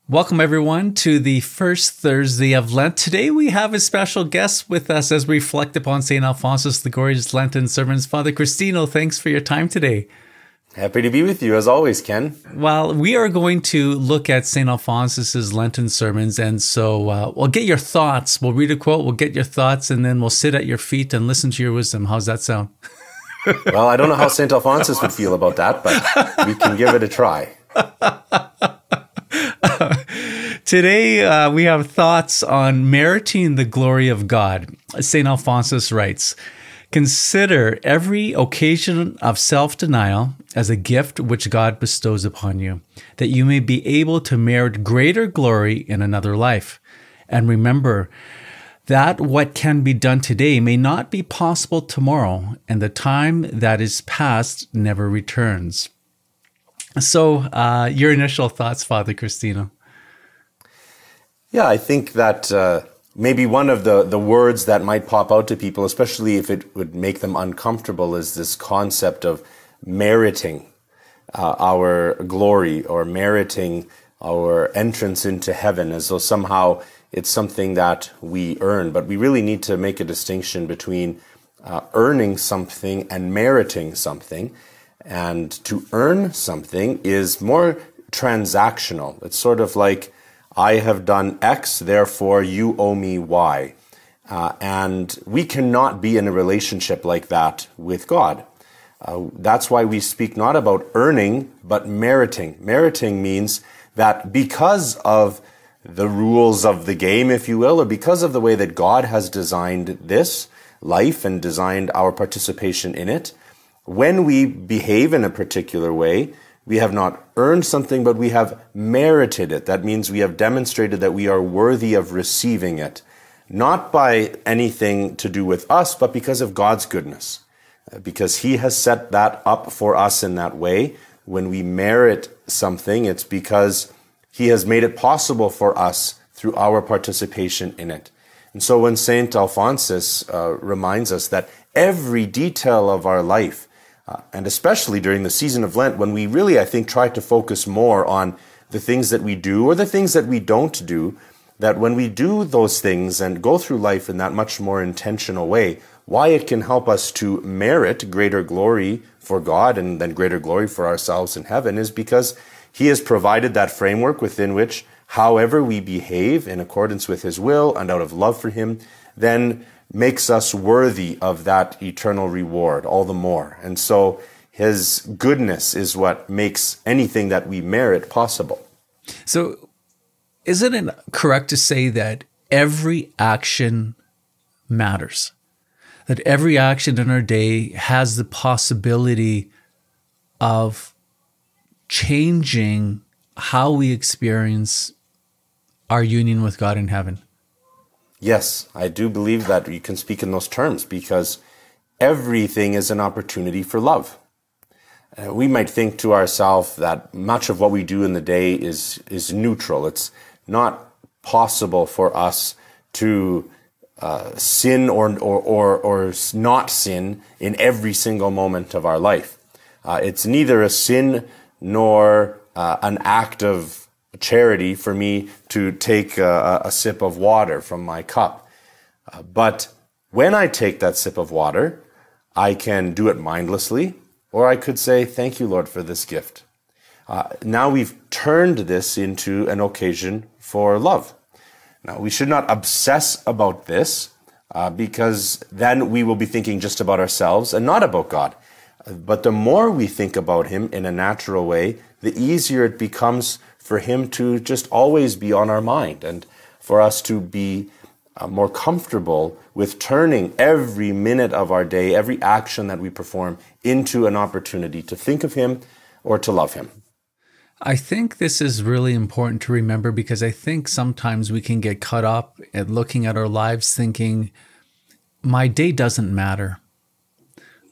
Welcome, everyone, to the first Thursday of Lent. Today, we have a special guest with us as we reflect upon St Alphonsus, the gorgeous Lenten sermons. Father Cristino, thanks for your time today. Happy to be with you, as always, Ken. Well, we are going to look at St Alphonsus's Lenten sermons, and so we'll get your thoughts. We'll read a quote, we'll get your thoughts, and then we'll sit at your feet and listen to your wisdom. How's that sound? Well, I don't know how St Alphonsus would feel about that, but we can give it a try. Today, we have thoughts on meriting the glory of God. St. Alphonsus writes, "Consider every occasion of self-denial as a gift which God bestows upon you, that you may be able to merit greater glory in another life. And remember that what can be done today may not be possible tomorrow, and the time that is past never returns." So, your initial thoughts, Father Cristino? Yeah, I think that maybe one of the words that might pop out to people, especially if it would make them uncomfortable, is this concept of meriting our glory or meriting our entrance into heaven, as though somehow it's something that we earn. But we really need to make a distinction between earning something and meriting something. And to earn something is more transactional. It's sort of like, I have done X, therefore you owe me Y. And we cannot be in a relationship like that with God. That's why we speak not about earning, but meriting. Meriting means that because of the rules of the game, if you will, or because of the way that God has designed this life and designed our participation in it, when we behave in a particular way, we have not earned something, but we have merited it. That means we have demonstrated that we are worthy of receiving it, not by anything to do with us, but because of God's goodness, because He has set that up for us in that way. When we merit something, it's because He has made it possible for us through our participation in it. And so when St. Alphonsus reminds us that every detail of our life, and especially during the season of Lent, when we really, I think, try to focus more on the things that we do or the things that we don't do, that when we do those things and go through life in that much more intentional way, why it can help us to merit greater glory for God and then greater glory for ourselves in heaven is because He has provided that framework within which, however we behave in accordance with His will and out of love for Him, then makes us worthy of that eternal reward all the more. And so His goodness is what makes anything that we merit possible. So isn't it correct to say that every action matters? That every action in our day has the possibility of changing how we experience our union with God in heaven? Yes, I do believe that you can speak in those terms because everything is an opportunity for love. We might think to ourselves that much of what we do in the day is neutral. It's not possible for us to sin or not sin in every single moment of our life. It's neither a sin nor an act of charity for me to take a sip of water from my cup. But when I take that sip of water, I can do it mindlessly, or I could say, "Thank you, Lord, for this gift." Now we've turned this into an occasion for love. Now, we should not obsess about this because then we will be thinking just about ourselves and not about God. But the more we think about Him in a natural way, the easier it becomes for Him to just always be on our mind and for us to be more comfortable with turning every minute of our day, every action that we perform into an opportunity to think of Him or to love Him. I think this is really important to remember because I think sometimes we can get caught up at looking at our lives thinking, my day doesn't matter.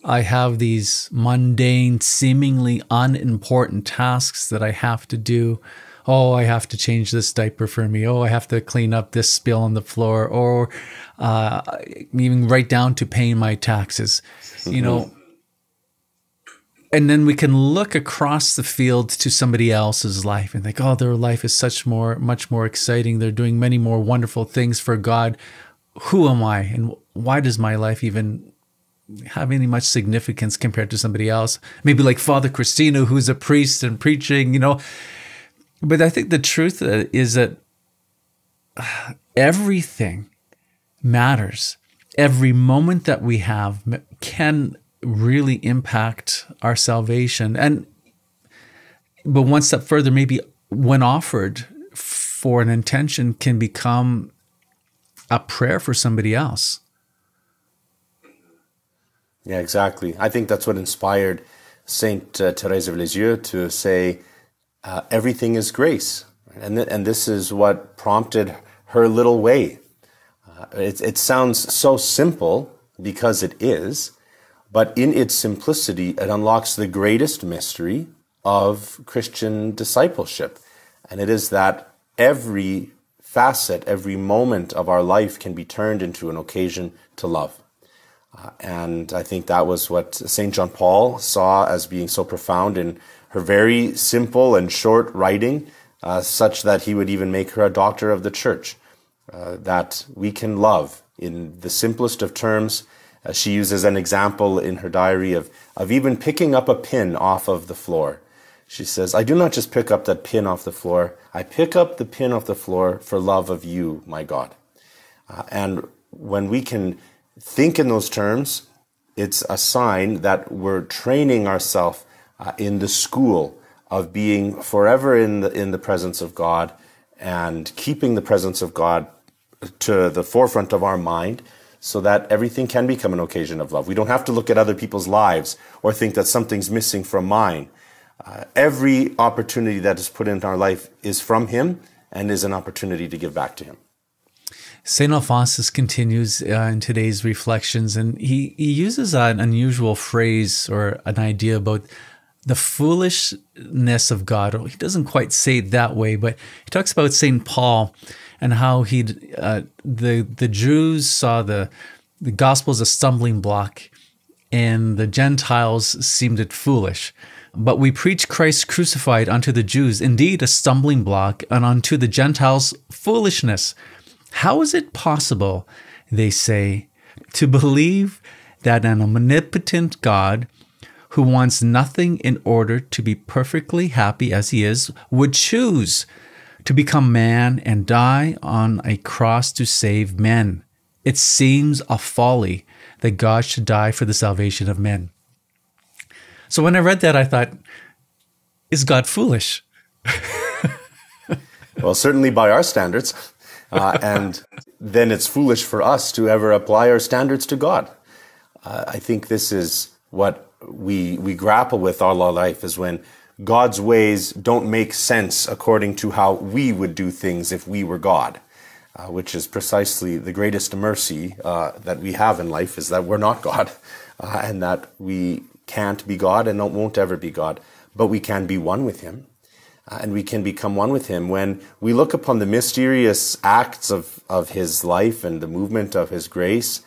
I have these mundane, seemingly unimportant tasks that I have to do. Oh, I have to change this diaper for me. Oh, I have to clean up this spill on the floor, or even right down to paying my taxes. You know, And then we can look across the field to somebody else's life and think, oh, their life is much more exciting. They're doing many more wonderful things for God. Who am I? And why does my life even have any much significance compared to somebody else? Maybe like Father Christina, who's a priest and preaching, But I think the truth is that everything matters. Every moment that we have can really impact our salvation. But one step further, maybe when offered for an intention, can become a prayer for somebody else. Yeah, exactly. I think that's what inspired Saint Therese of Lisieux to say, everything is grace. And this is what prompted her little way. It sounds so simple because it is, but in its simplicity, it unlocks the greatest mystery of Christian discipleship. And it is that every facet, every moment of our life can be turned into an occasion to love. And I think that was what St. John Paul saw as being so profound in her very simple and short writing, such that he would even make her a doctor of the church, that we can love in the simplest of terms. She uses an example in her diary of even picking up a pin off of the floor. She says, I do not just pick up that pin off the floor. I pick up the pin off the floor for love of you, my God. And when we can think in those terms, it's a sign that we're training ourselves in the school of being forever in the presence of God and keeping the presence of God to the forefront of our mind, so that everything can become an occasion of love. We don't have to look at other people's lives or think that something's missing from mine. Every opportunity that is put into our life is from Him and is an opportunity to give back to Him. St Alphonsus continues in today's reflections, and he uses an unusual phrase or an idea about the foolishness of God. He doesn't quite say it that way, but he talks about St. Paul and how the Jews saw the gospel as a stumbling block, and the Gentiles seemed it foolish. But we preach Christ crucified unto the Jews, indeed a stumbling block, and unto the Gentiles foolishness. How is it possible, they say, to believe that an omnipotent God, who wants nothing in order to be perfectly happy as He is, would choose to become man and die on a cross to save men? It seems a folly that God should die for the salvation of men. So when I read that, I thought, is God foolish? Well, certainly by our standards. And then it's foolish for us to ever apply our standards to God. I think this is what we grapple with all our life, is when God's ways don't make sense according to how we would do things if we were God, which is precisely the greatest mercy that we have in life, is that we're not God, and that we can't be God and won't ever be God, but we can be one with Him. And we can become one with Him when we look upon the mysterious acts of His life and the movement of His grace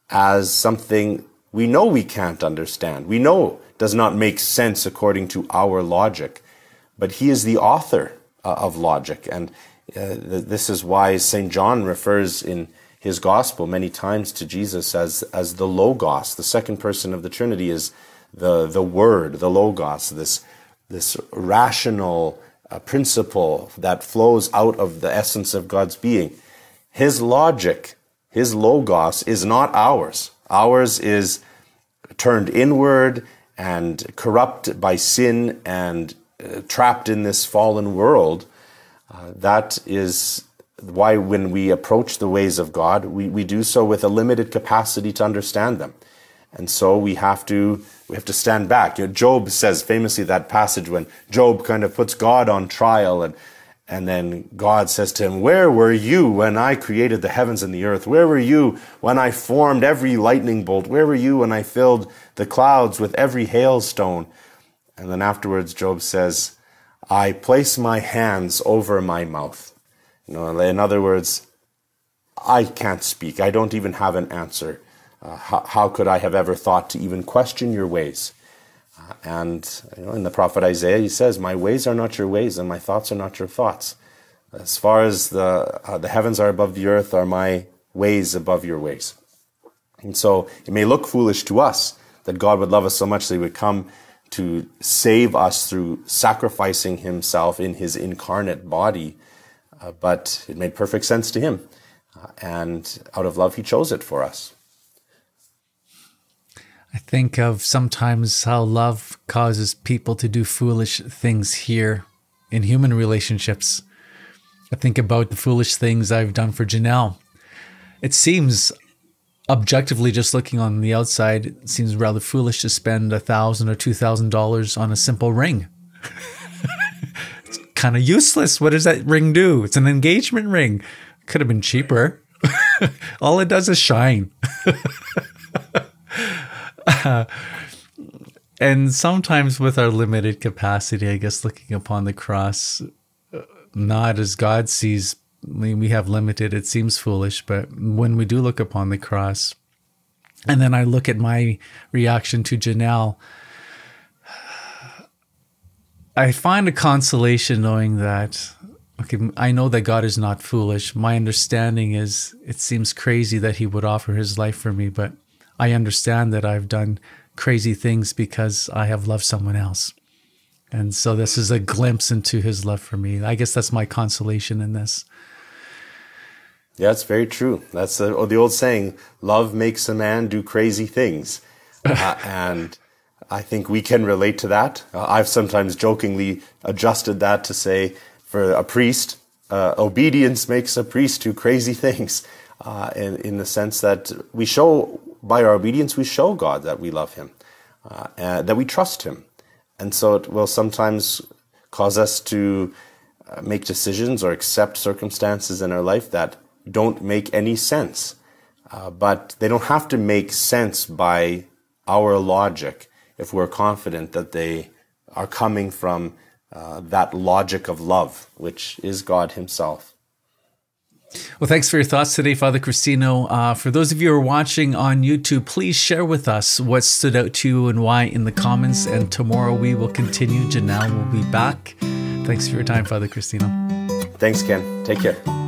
as something we know we can't understand. We know does not make sense according to our logic, but He is the author of logic. And this is why St. John refers in his gospel many times to Jesus as the Logos. The second person of the Trinity is the Word, the Logos, this rational principle that flows out of the essence of God's being. His logic, His Logos, is not ours. Ours is turned inward and corrupt by sin and trapped in this fallen world. That is why when we approach the ways of God, we do so with a limited capacity to understand them. And so we have to stand back. Job says famously that passage when Job kind of puts God on trial, and then God says to him, "Where were you when I created the heavens and the earth? Where were you when I formed every lightning bolt? Where were you when I filled the clouds with every hailstone?" And then afterwards Job says, "I place my hands over my mouth." In other words, I can't speak. I don't even have an answer. How could I have ever thought to even question your ways? And in the prophet Isaiah, he says, "My ways are not your ways, and my thoughts are not your thoughts. As far as the heavens are above the earth, are my ways above your ways." And so it may look foolish to us that God would love us so much that he would come to save us through sacrificing himself in his incarnate body, but it made perfect sense to him. And out of love, he chose it for us. I think of sometimes how love causes people to do foolish things here in human relationships. I think about the foolish things I've done for Janelle. It seems, objectively, just looking on the outside, it seems rather foolish to spend $1,000 or $2,000 on a simple ring. It's kind of useless. What does that ring do? It's an engagement ring. Could have been cheaper. All it does is shine. And sometimes with our limited capacity, I guess looking upon the cross, not as God sees, we have limited, it seems foolish, but when we do look upon the cross, and then I look at my reaction to Janelle, I find a consolation knowing that, okay, I know that God is not foolish. My understanding is it seems crazy that he would offer his life for me, but I understand that I've done crazy things because I have loved someone else. And so this is a glimpse into his love for me. I guess that's my consolation in this. Yeah, it's very true. That's the old saying, love makes a man do crazy things. And I think we can relate to that. I've sometimes jokingly adjusted that to say, for a priest, obedience makes a priest do crazy things. In the sense that we show, by our obedience, we show God that we love him, and that we trust him. And so it will sometimes cause us to make decisions or accept circumstances in our life that don't make any sense. But they don't have to make sense by our logic if we're confident that they are coming from that logic of love, which is God himself. Well, thanks for your thoughts today, Father Cristino. For those of you who are watching on YouTube, please share with us what stood out to you and why in the comments. And tomorrow we will continue. Janelle will be back. Thanks for your time, Father Cristino. Thanks, Ken. Take care.